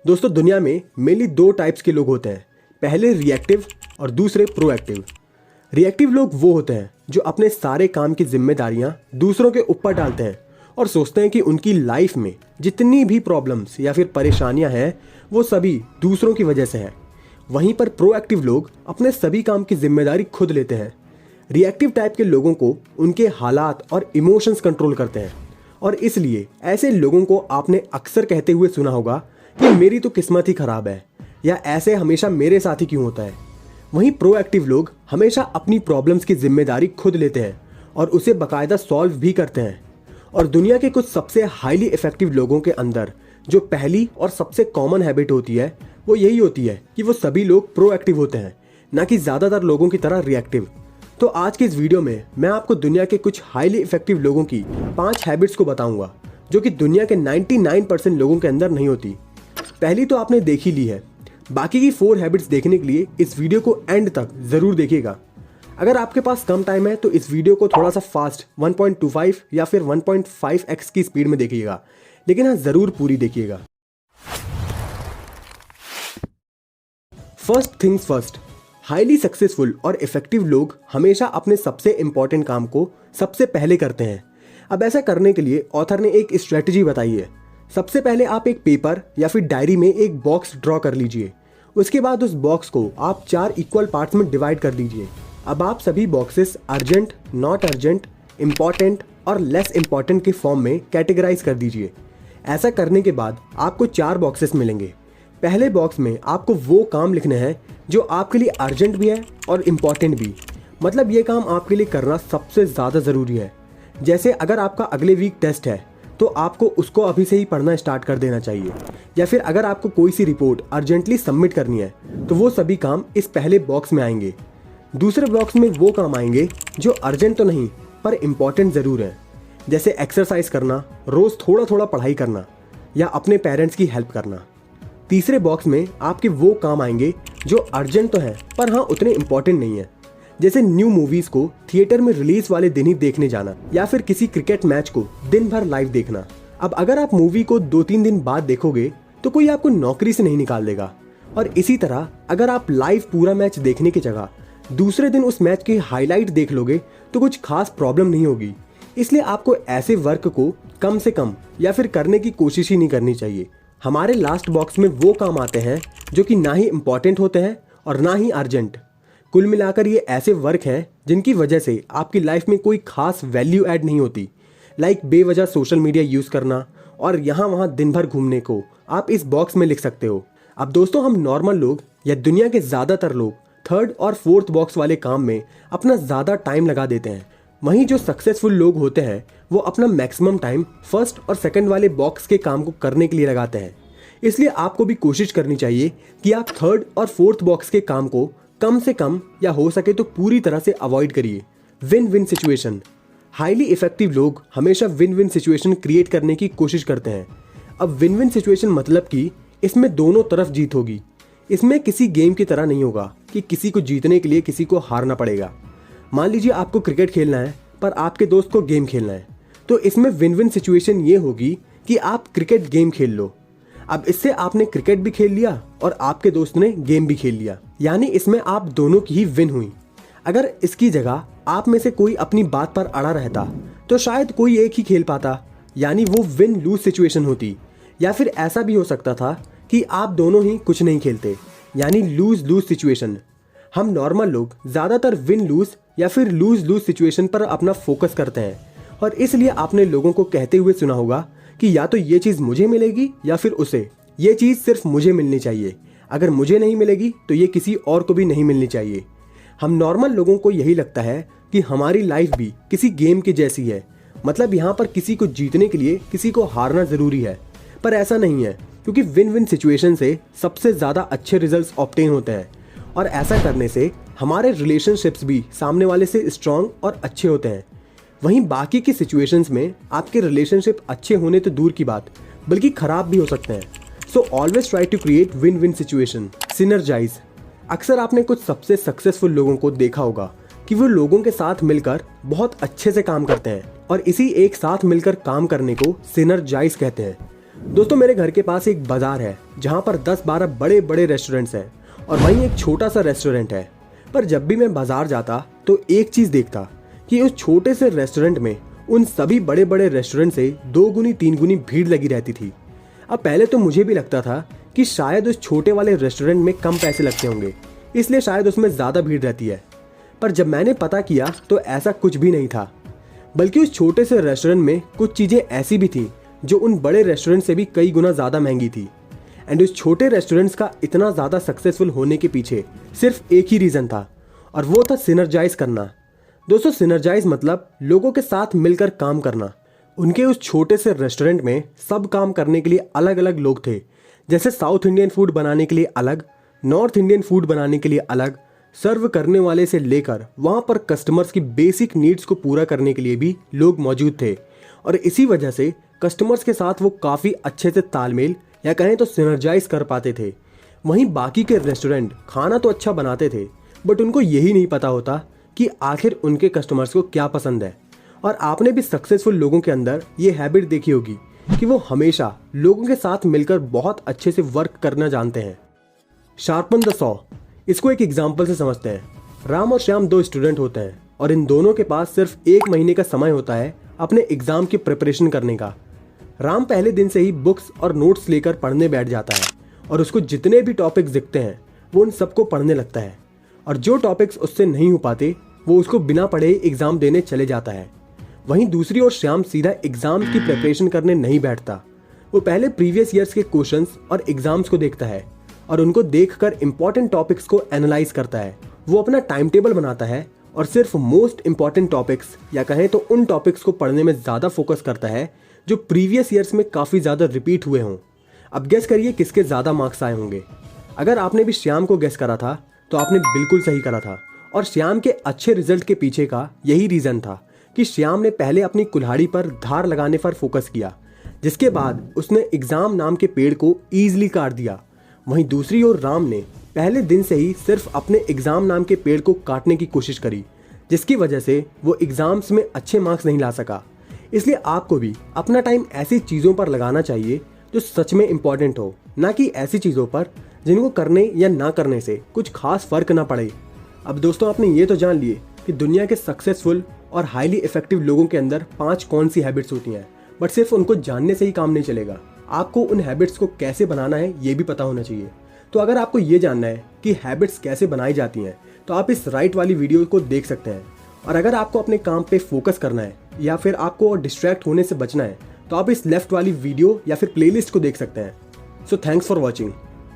दोस्तों दुनिया में मेनली दो टाइप्स के लोग होते हैं, पहले रिएक्टिव और दूसरे प्रोएक्टिव। रिएक्टिव लोग वो होते हैं जो अपने सारे काम की जिम्मेदारियां दूसरों के ऊपर डालते हैं और सोचते हैं कि उनकी लाइफ में जितनी भी प्रॉब्लम्स या फिर परेशानियां हैं वो सभी दूसरों की वजह से है। वहीं पर प्रोएक्टिव लोग अपने सभी काम की जिम्मेदारी खुद लेते हैं। रिएक्टिव टाइप के लोगों को उनके हालात और इमोशंस कंट्रोल करते हैं और इसलिए ऐसे लोगों को आपने अक्सर कहते हुए सुना होगा कि मेरी तो किस्मत ही खराब है या ऐसे हमेशा मेरे साथ ही क्यों होता है। वहीं प्रोएक्टिव लोग हमेशा अपनी प्रॉब्लम्स की जिम्मेदारी खुद लेते हैं और उसे बाकायदा सॉल्व भी करते हैं। और दुनिया के कुछ सबसे हाईली इफेक्टिव लोगों के अंदर जो पहली और सबसे कॉमन हैबिट होती है वो यही होती है कि वो सभी लोग प्रोएक्टिव होते हैं, ना कि ज़्यादातर लोगों की तरह रिएक्टिव। तो आज के इस वीडियो में मैं आपको दुनिया के कुछ हाईली इफेक्टिव लोगों की 5 हैबिट्स को बताऊंगा जो कि दुनिया के 99% लोगों के अंदर नहीं होती। पहली तो आपने देख ही ली है, बाकी की 4 हैबिट्स देखने के लिए इस वीडियो को एंड तक ज़रूर देखिएगा। अगर आपके पास कम टाइम है तो इस वीडियो को थोड़ा सा फास्ट 1.25 या फिर 1.5x की स्पीड में देखिएगा, लेकिन हाँ ज़रूर पूरी देखिएगा। First things first, highly successful और इफेक्टिव लोग हमेशा अपने सबसे इंपॉर्टेंट काम को सबसे पहले करते हैं। अब ऐसा करने के लिए ऑथर ने एक स्ट्रेटजी बताई है। सबसे पहले आप एक पेपर या फिर डायरी में एक बॉक्स ड्रॉ कर लीजिए। उसके बाद उस बॉक्स को आप 4 इक्वल पार्ट्स में डिवाइड कर लीजिए। अब आप सभी boxes urgent, not urgent, important और लेस इम्पॉर्टेंट के फॉर्म में कैटेगराइज कर दीजिए। ऐसा करने के बाद आपको 4 बॉक्सेस मिलेंगे। पहले बॉक्स में आपको वो काम लिखने हैं जो आपके लिए अर्जेंट भी है और इम्पॉर्टेंट भी, मतलब ये काम आपके लिए करना सबसे ज़्यादा ज़रूरी है। जैसे अगर आपका अगले वीक टेस्ट है तो आपको उसको अभी से ही पढ़ना स्टार्ट कर देना चाहिए, या फिर अगर आपको कोई सी रिपोर्ट अर्जेंटली सबमिट करनी है तो वो सभी काम इस पहले बॉक्स में आएंगे। दूसरे बॉक्स में वो काम आएंगे जो अर्जेंट तो नहीं पर इम्पॉर्टेंट ज़रूर है, जैसे एक्सरसाइज करना, रोज़ थोड़ा थोड़ा पढ़ाई करना या अपने पेरेंट्स की हेल्प करना। तीसरे बॉक्स में आपके वो काम आएंगे जो अर्जेंट तो है पर हाँ उतने इम्पॉर्टेंट नहीं है, जैसे न्यू मूवीज को थिएटर में रिलीज वाले दिन ही देखने जाना या फिर किसी क्रिकेट मैच को दिन भर लाइव देखना। अब अगर आप मूवी को 2-3 दिन बाद देखोगे तो कोई आपको नौकरी से नहीं निकाल देगा, और इसी तरह अगर आप लाइव पूरा मैच देखने की जगह दूसरे दिन उस मैच की हाईलाइट देख लोगे तो कुछ खास प्रॉब्लम नहीं होगी। इसलिए आपको ऐसे वर्क को कम से कम या फिर करने की कोशिश ही नहीं करनी चाहिए। हमारे लास्ट बॉक्स में वो काम आते हैं जो कि ना ही इम्पॉर्टेंट होते हैं और ना ही अर्जेंट। कुल मिलाकर ये ऐसे वर्क हैं जिनकी वजह से आपकी लाइफ में कोई खास वैल्यू ऐड नहीं होती, लाइक बेवजह सोशल मीडिया यूज़ करना और यहाँ वहाँ दिन भर घूमने को आप इस बॉक्स में लिख सकते हो। अब दोस्तों हम नॉर्मल लोग या दुनिया के ज़्यादातर लोग 3rd और 4th बॉक्स वाले काम में अपना ज़्यादा टाइम लगा देते हैं। वहीं जो सक्सेसफुल लोग होते हैं वो अपना मैक्सिमम टाइम 1st और 2nd वाले बॉक्स के काम को करने के लिए लगाते हैं। इसलिए आपको भी कोशिश करनी चाहिए कि आप 3rd और 4th बॉक्स के काम को कम से कम या हो सके तो पूरी तरह से अवॉइड करिए। Win win situation, highly effective लोग हमेशा विन विन सिचुएशन क्रिएट करने की कोशिश करते हैं। अब विन विन सिचुएशन मतलब कि इसमें दोनों तरफ जीत होगी। इसमें किसी गेम की तरह नहीं होगा कि किसी को जीतने के लिए किसी को हारना पड़ेगा। मान लीजिए आपको क्रिकेट खेलना है पर आपके दोस्त को गेम खेलना है, तो इसमें विन विन सिचुएशन ये होगी कि आप क्रिकेट गेम खेल लो। अब इससे आपने क्रिकेट भी खेल लिया और आपके दोस्त ने गेम भी खेल लिया, यानी इसमें आप दोनों की ही विन हुई। अगर इसकी जगह आप में से कोई अपनी बात पर अड़ा रहता तो शायद कोई एक ही खेल पाता, यानी वो विन लूज सिचुएशन होती। या फिर ऐसा भी हो सकता था कि आप दोनों ही कुछ नहीं खेलते, यानी लूज लूज सिचुएशन। हम नॉर्मल लोग ज़्यादातर विन लूज या फिर लूज लूज सिचुएशन पर अपना फोकस करते हैं, और इसलिए आपने लोगों को कहते हुए सुना होगा कि या तो ये चीज़ मुझे मिलेगी या फिर उसे, ये चीज़ सिर्फ मुझे मिलनी चाहिए, अगर मुझे नहीं मिलेगी तो ये किसी और को भी नहीं मिलनी चाहिए। हम नॉर्मल लोगों को यही लगता है कि हमारी लाइफ भी किसी गेम की जैसी है, मतलब यहाँ पर किसी को जीतने के लिए किसी को हारना ज़रूरी है, पर ऐसा नहीं है, क्योंकि विन विन सिचुएशन से सबसे ज़्यादा अच्छे रिजल्ट्स ऑब्टेन होते हैं, और ऐसा करने से हमारे रिलेशनशिप्स भी सामने वाले से स्ट्रॉन्ग और अच्छे होते हैं। वहीं बाकी की सिचुएशंस में आपके रिलेशनशिप अच्छे होने तो दूर की बात बल्कि खराब भी हो सकते हैं। So always try to create win win situation. Synergise, अक्सर आपने कुछ सबसे सक्सेसफुल लोगों को देखा होगा कि वो लोगों के साथ मिलकर बहुत अच्छे से काम करते हैं, और इसी एक साथ मिलकर काम करने को सिनर्जाइज कहते हैं। दोस्तों मेरे घर के पास एक बाजार है जहाँ पर 10-12 बड़े बड़े रेस्टोरेंट्स हैं और वहीं एक छोटा सा रेस्टोरेंट है। पर जब भी मैं बाजार जाता तो एक चीज़ देखता कि उस छोटे से रेस्टोरेंट में उन सभी बड़े बड़े रेस्टोरेंट से 2 गुनी 3 गुनी भीड़ लगी रहती थी। अब पहले तो मुझे भी लगता था कि शायद उस छोटे वाले रेस्टोरेंट में कम पैसे लगते होंगे, इसलिए शायद उसमें ज़्यादा भीड़ रहती है। पर जब मैंने पता किया तो ऐसा कुछ भी नहीं था, बल्कि उस छोटे से रेस्टोरेंट में कुछ चीज़ें ऐसी भी थी जो उन बड़े रेस्टोरेंट से भी कई गुना ज़्यादा महंगी थी। एंड उस छोटे रेस्टोरेंट्स का इतना ज़्यादा सक्सेसफुल होने के पीछे सिर्फ एक ही रीज़न था, और वो था सिनर्जाइज करना। दोस्तों सिनर्जाइज मतलब लोगों के साथ मिलकर काम करना। उनके उस छोटे से रेस्टोरेंट में सब काम करने के लिए अलग अलग लोग थे, जैसे साउथ इंडियन फूड बनाने के लिए अलग, नॉर्थ इंडियन फूड बनाने के लिए अलग, सर्व करने वाले से लेकर वहाँ पर कस्टमर्स की बेसिक नीड्स को पूरा करने के लिए भी लोग मौजूद थे। और इसी वजह से कस्टमर्स के साथ वो काफ़ी अच्छे से तालमेल या कहें तो सिनर्जाइज कर पाते थे। वहीं बाकी के रेस्टोरेंट खाना तो अच्छा बनाते थे, बट उनको यही नहीं पता होता कि आखिर उनके कस्टमर्स को क्या पसंद है। और आपने भी सक्सेसफुल लोगों के अंदर ये हैबिट देखी होगी कि वो हमेशा लोगों के साथ मिलकर बहुत अच्छे से वर्क करना जानते हैं। शार्पन द सॉ, इसको एक एग्जाम्पल से समझते हैं। राम और श्याम 2 स्टूडेंट होते हैं और इन दोनों के पास सिर्फ 1 महीने का समय होता है अपने एग्जाम की प्रिपरेशन करने का। राम पहले दिन से ही बुक्स और नोट्स लेकर पढ़ने बैठ जाता है और उसको जितने भी टॉपिक्स दिखते हैं वो उन सबको पढ़ने लगता है, और जो टॉपिक्स उससे नहीं हो पाते वो उसको बिना पढ़े ही एग्जाम देने चले जाता है। वहीं दूसरी ओर श्याम सीधा एग्जाम की प्रिपरेशन करने नहीं बैठता। वो पहले प्रीवियस ईयर्स के क्वेश्चंस और एग्जाम्स को देखता है और उनको देखकर इंपॉर्टेंट टॉपिक्स को एनालाइज करता है। वो अपना टाइम टेबल बनाता है और सिर्फ मोस्ट इंपॉर्टेंट टॉपिक्स या कहें तो उन टॉपिक्स को पढ़ने में ज़्यादा फोकस करता है जो प्रीवियस ईयर्स में काफ़ी ज़्यादा रिपीट हुए हों। अब गेस करिए किसके ज़्यादा मार्क्स आए होंगे। अगर आपने भी श्याम को गेस करा था तो आपने बिल्कुल सही करा था, और श्याम के अच्छे रिजल्ट के पीछे का यही रीज़न था कि श्याम ने पहले अपनी कुल्हाड़ी पर धार लगाने पर फोकस किया, जिसके बाद उसने एग्ज़ाम नाम के पेड़ को ईजिली काट दिया। वहीं दूसरी ओर राम ने पहले दिन से ही सिर्फ अपने एग्ज़ाम नाम के पेड़ को काटने की कोशिश करी, जिसकी वजह से वो एग्ज़ाम्स में अच्छे मार्क्स नहीं ला सका। इसलिए आपको भी अपना टाइम ऐसी चीज़ों पर लगाना चाहिए जो सच में इम्पॉर्टेंट हो, ना कि ऐसी चीज़ों पर जिनको करने या ना करने से कुछ खास फर्क ना पड़े। अब दोस्तों आपने ये तो जान लिए कि दुनिया के सक्सेसफुल और हाईली इफेक्टिव लोगों के अंदर 5 कौन सी हैबिट्स होती हैं, बट सिर्फ उनको जानने से ही काम नहीं चलेगा। आपको उन हैबिट्स को कैसे बनाना है ये भी पता होना चाहिए। तो अगर आपको ये जानना है कि हैबिट्स कैसे बनाई जाती हैं तो आप इस राइट वाली वीडियो को देख सकते हैं। और अगर आपको अपने काम पे फोकस करना है या फिर आपको डिस्ट्रैक्ट होने से बचना है तो आप इस लेफ्ट वाली वीडियो या फिर प्लेलिस्ट को देख सकते हैं। So thanks for watching.